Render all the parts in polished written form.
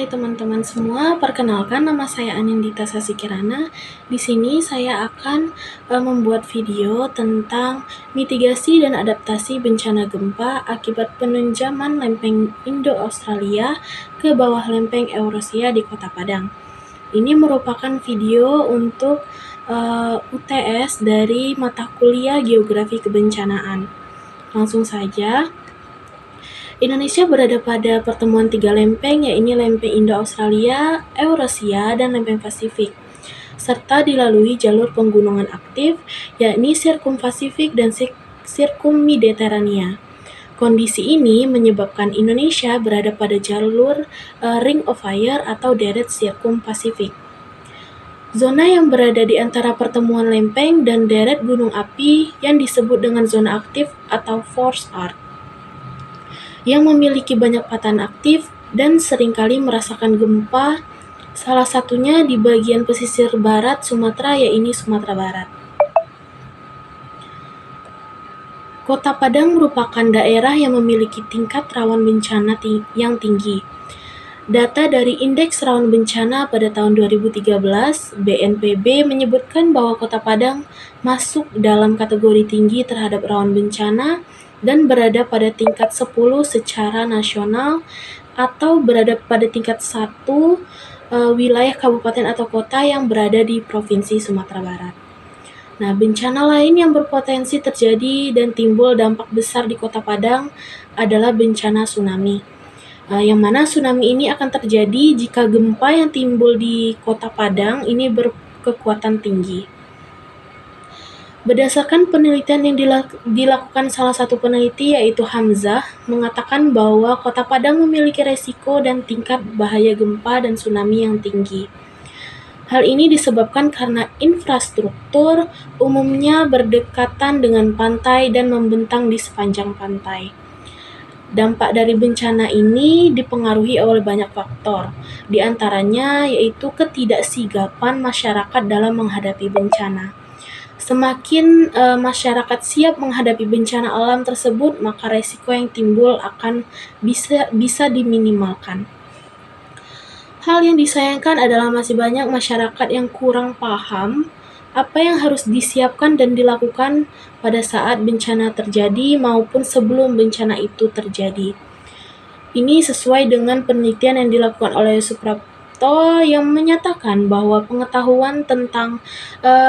Hai teman-teman semua, perkenalkan nama saya Anindita Sasikirana. Di sini saya akan membuat video tentang mitigasi dan adaptasi bencana gempa akibat penunjaman lempeng Indo-Australia ke bawah lempeng Eurasia di Kota Padang. Ini merupakan video untuk UTS dari mata kuliah Geografi Kebencanaan. Langsung saja. Indonesia berada pada pertemuan tiga lempeng, yaitu lempeng Indo-Australia, Eurasia, dan lempeng Pasifik, serta dilalui jalur penggunungan aktif, yakni Sirkumpasifik dan Sirkummediterania. Kondisi ini menyebabkan Indonesia berada pada jalur Ring of Fire atau deret Sirkumpasifik. Zona yang berada di antara pertemuan lempeng dan deret gunung api yang disebut dengan zona aktif atau force arc, yang memiliki banyak patahan aktif dan seringkali merasakan gempa, salah satunya di bagian pesisir barat Sumatera, yaitu Sumatera Barat. Kota Padang merupakan daerah yang memiliki tingkat rawan bencana yang tinggi. Data dari Indeks Rawan Bencana pada tahun 2013, BNPB menyebutkan bahwa Kota Padang masuk dalam kategori tinggi terhadap rawan bencana dan berada pada tingkat 10 secara nasional atau berada pada tingkat 1 wilayah kabupaten atau kota yang berada di Provinsi Sumatera Barat. Nah, bencana lain yang berpotensi terjadi dan timbul dampak besar di Kota Padang adalah bencana tsunami. Yang mana tsunami ini akan terjadi jika gempa yang timbul di Kota Padang ini berkekuatan tinggi. Berdasarkan penelitian yang dilakukan salah satu peneliti, yaitu Hamzah, mengatakan bahwa Kota Padang memiliki resiko dan tingkat bahaya gempa dan tsunami yang tinggi. Hal ini disebabkan karena infrastruktur umumnya berdekatan dengan pantai dan membentang di sepanjang pantai. Dampak dari bencana ini dipengaruhi oleh banyak faktor, di antaranya yaitu ketidaksigapan masyarakat dalam menghadapi bencana. Semakin masyarakat siap menghadapi bencana alam tersebut, maka resiko yang timbul akan bisa diminimalkan. Hal yang disayangkan adalah masih banyak masyarakat yang kurang paham apa yang harus disiapkan dan dilakukan pada saat bencana terjadi maupun sebelum bencana itu terjadi. Ini sesuai dengan penelitian yang dilakukan oleh Suprapto yang menyatakan bahwa pengetahuan tentang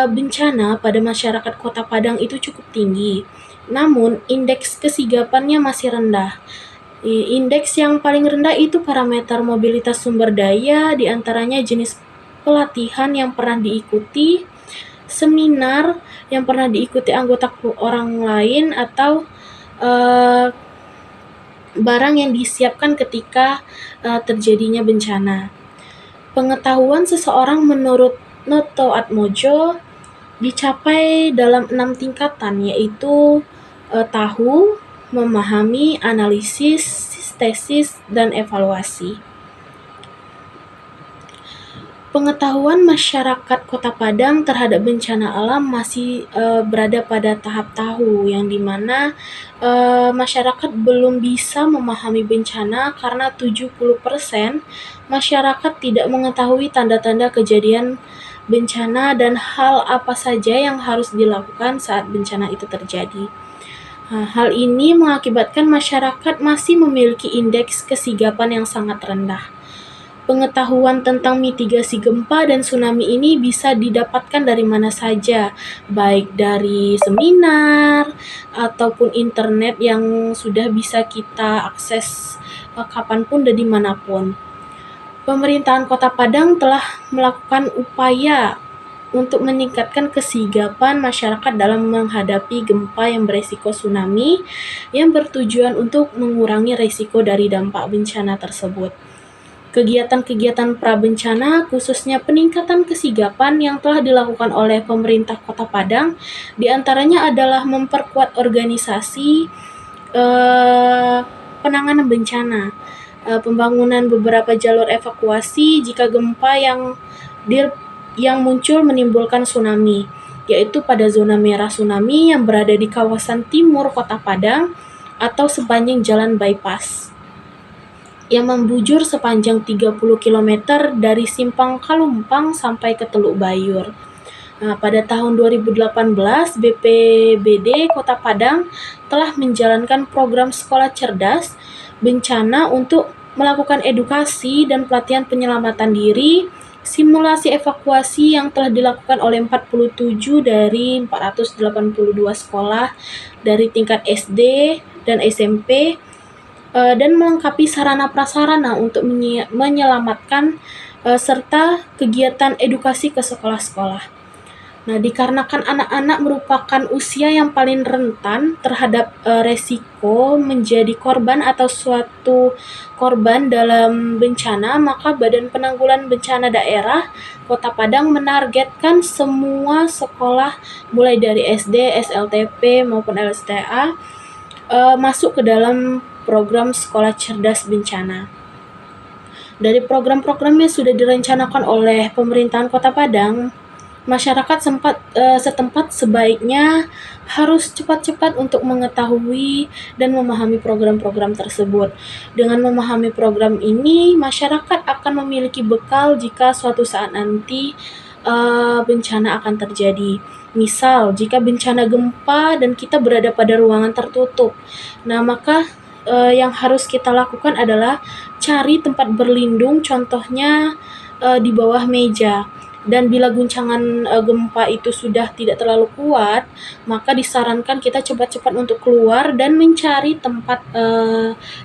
bencana pada masyarakat Kota Padang itu cukup tinggi, namun indeks kesigapannya masih rendah. Indeks yang paling rendah itu parameter mobilitas sumber daya, diantaranya jenis pelatihan yang pernah diikuti, seminar yang pernah diikuti anggota orang lain, atau barang yang disiapkan ketika terjadinya bencana. Pengetahuan seseorang menurut Noto Atmojo dicapai dalam 6 tingkatan, yaitu tahu, memahami, analisis, sintesis, dan evaluasi. Pengetahuan masyarakat Kota Padang terhadap bencana alam masih berada pada tahap tahu, yang dimana masyarakat belum bisa memahami bencana karena 70% masyarakat tidak mengetahui tanda-tanda kejadian bencana dan hal apa saja yang harus dilakukan saat bencana itu terjadi. Hal ini mengakibatkan masyarakat masih memiliki indeks kesigapan yang sangat rendah. Pengetahuan tentang mitigasi gempa dan tsunami ini bisa didapatkan dari mana saja, baik dari seminar ataupun internet yang sudah bisa kita akses kapanpun dan dimanapun. Pemerintahan Kota Padang telah melakukan upaya untuk meningkatkan kesigapan masyarakat dalam menghadapi gempa yang beresiko tsunami, yang bertujuan untuk mengurangi risiko dari dampak bencana tersebut. Kegiatan-kegiatan prabencana, khususnya peningkatan kesigapan yang telah dilakukan oleh pemerintah Kota Padang, diantaranya adalah memperkuat organisasi penanganan bencana, pembangunan beberapa jalur evakuasi jika gempa yang muncul menimbulkan tsunami, yaitu pada zona merah tsunami yang berada di kawasan timur Kota Padang atau sepanjang jalan bypass. yang membujur sepanjang 30 km dari Simpang Kalumpang sampai ke Teluk Bayur. Nah, pada tahun 2018, BPBD Kota Padang telah menjalankan program Sekolah Cerdas Bencana untuk melakukan edukasi dan pelatihan penyelamatan diri, simulasi evakuasi yang telah dilakukan oleh 47 dari 482 sekolah dari tingkat SD dan SMP, dan melengkapi sarana prasarana untuk menyelamatkan serta kegiatan edukasi ke sekolah-sekolah. Nah, dikarenakan anak-anak merupakan usia yang paling rentan terhadap resiko menjadi korban atau suatu korban dalam bencana, maka Badan Penanggulangan Bencana Daerah Kota Padang menargetkan semua sekolah mulai dari SD, SLTP maupun LSTA masuk ke dalam program Sekolah Cerdas Bencana. Dari program-program yang sudah direncanakan oleh pemerintahan Kota Padang, masyarakat setempat sebaiknya harus cepat-cepat untuk mengetahui dan memahami program-program tersebut. Dengan memahami program ini, masyarakat akan memiliki bekal jika suatu saat nanti bencana akan terjadi. Misal, jika bencana gempa dan kita berada pada ruangan tertutup, nah maka yang harus kita lakukan adalah cari tempat berlindung, contohnya di bawah meja. Dan bila guncangan gempa itu sudah tidak terlalu kuat, maka disarankan kita cepat-cepat untuk keluar dan mencari tempat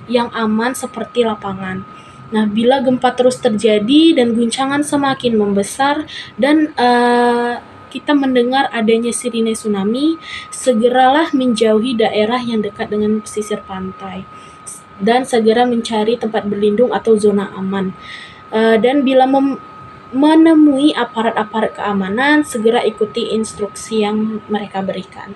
yang aman seperti lapangan. Nah, bila gempa terus terjadi dan guncangan semakin membesar dan kita mendengar adanya sirine tsunami, segeralah menjauhi daerah yang dekat dengan pesisir pantai dan segera mencari tempat berlindung atau zona aman. Dan bila menemui aparat-aparat keamanan, segera ikuti instruksi yang mereka berikan.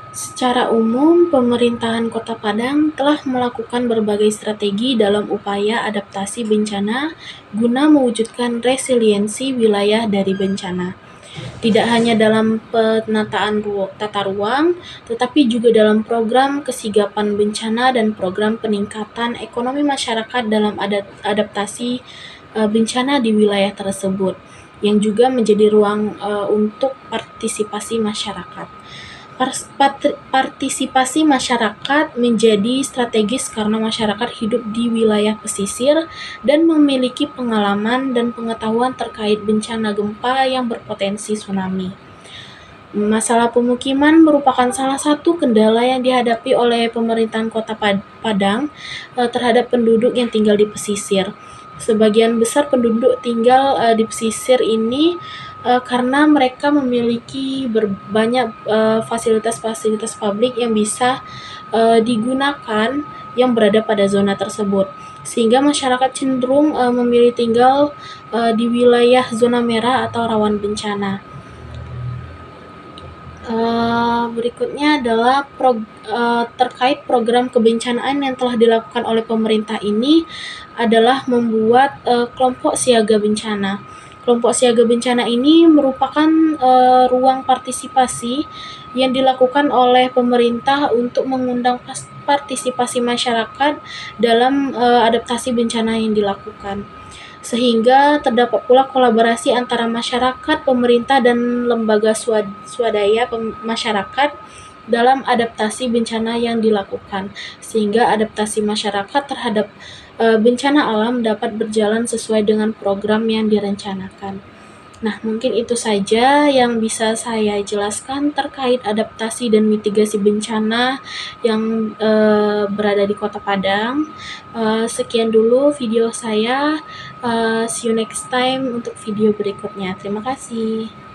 Secara umum, pemerintahan Kota Padang telah melakukan berbagai strategi dalam upaya adaptasi bencana guna mewujudkan resiliensi wilayah dari bencana. Tidak hanya dalam penataan tata ruang, tetapi juga dalam program kesigapan bencana dan program peningkatan ekonomi masyarakat dalam adaptasi bencana di wilayah tersebut, yang juga menjadi ruang untuk partisipasi masyarakat. Partisipasi masyarakat menjadi strategis karena masyarakat hidup di wilayah pesisir dan memiliki pengalaman dan pengetahuan terkait bencana gempa yang berpotensi tsunami. Masalah pemukiman merupakan salah satu kendala yang dihadapi oleh pemerintahan Kota Padang terhadap penduduk yang tinggal di pesisir. Sebagian besar penduduk tinggal di pesisir ini karena mereka memiliki banyak fasilitas-fasilitas publik yang bisa digunakan yang berada pada zona tersebut, sehingga masyarakat cenderung memilih tinggal di wilayah zona merah atau rawan bencana. Berikutnya adalah terkait program kebencanaan yang telah dilakukan oleh pemerintah ini adalah membuat kelompok siaga bencana. Kelompok siaga bencana ini merupakan ruang partisipasi yang dilakukan oleh pemerintah untuk mengundang partisipasi masyarakat dalam adaptasi bencana yang dilakukan, sehingga terdapat pula kolaborasi antara masyarakat, pemerintah, dan lembaga swadaya masyarakat dalam adaptasi bencana yang dilakukan, sehingga adaptasi masyarakat terhadap bencana alam dapat berjalan sesuai dengan program yang direncanakan. Nah, mungkin itu saja yang bisa saya jelaskan terkait adaptasi dan mitigasi bencana yang berada di Kota Padang. Sekian dulu video saya. See you next time untuk video berikutnya. Terima kasih.